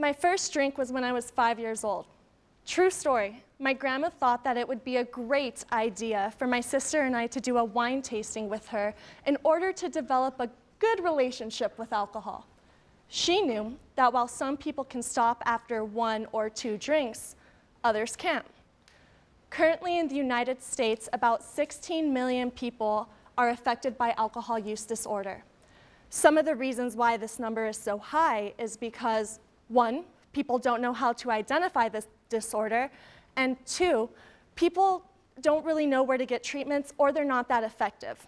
My first drink was when I was 5 years old. True story. My grandma thought that it would be a great idea for my sister and I to do a wine tasting with her in order to develop a good relationship with alcohol. She knew that while some people can stop after 1 or 2 drinks, others can't. Currently in the United States, about 16 million people are affected by alcohol use disorder. Some of the reasons why this number is so high is because, 1, people don't know how to identify this disorder, and 2, people don't really know where to get treatments or they're not that effective.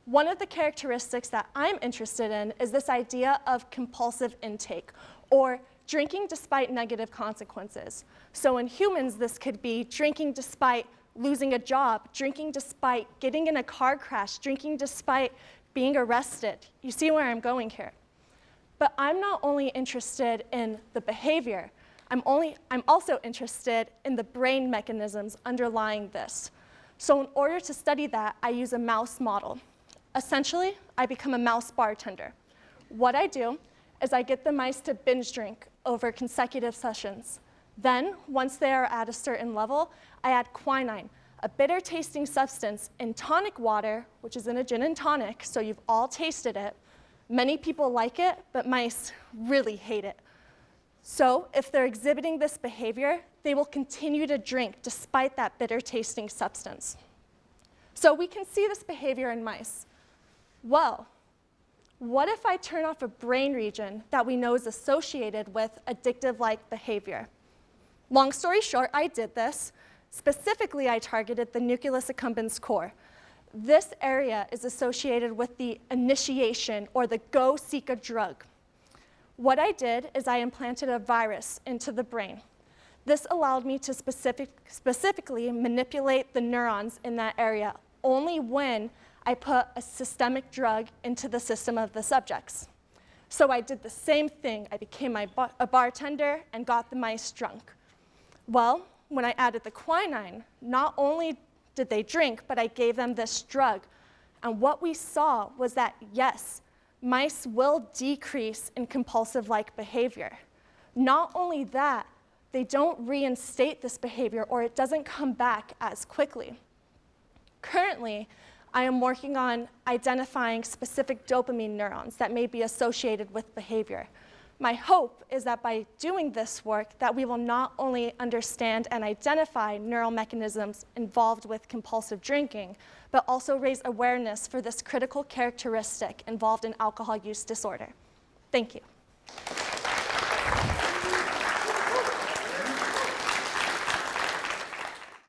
One of the characteristics that I'm interested in is this idea of compulsive intake, or drinking despite negative consequences. So in humans, this could be drinking despite losing a job, drinking despite getting in a car crash, drinking despite being arrested. You see where I'm going here. But I'm not only interested in the behavior, I'm also interested in the brain mechanisms underlying this. So in order to study that, I use a mouse model. Essentially, I become a mouse bartender. What I do is I get the mice to binge drink over consecutive sessions. Then, once they are at a certain level, I add quinine, a bitter tasting substance, in tonic water, which is in a gin and tonic, so you've all tasted it. Many people like it, but mice really hate it. So if they're exhibiting this behavior, they will continue to drink despite that bitter tasting substance. So we can see this behavior in mice. Well, what if I turn off a brain region that we know is associated with addictive-like behavior? Long story short, I did this. Specifically, I targeted the nucleus accumbens core. This area is associated with the initiation or the go seek a drug. What I did is I implanted a virus into the brain. This allowed me to specifically manipulate the neurons in that area only when I put a systemic drug into the system of the subjects. So I did the same thing. I became a bartender and got the mice drunk. Well, when I added the quinine, not only did they drink, but I gave them this drug. And what we saw was that, yes, mice will decrease in compulsive-like behavior. Not only that, they don't reinstate this behavior or it doesn't come back as quickly. Currently, I am working on identifying specific dopamine neurons that may be associated with behavior. My hope is that by doing this work, that we will not only understand and identify neural mechanisms involved with compulsive drinking, but also raise awareness for this critical characteristic involved in alcohol use disorder. Thank you.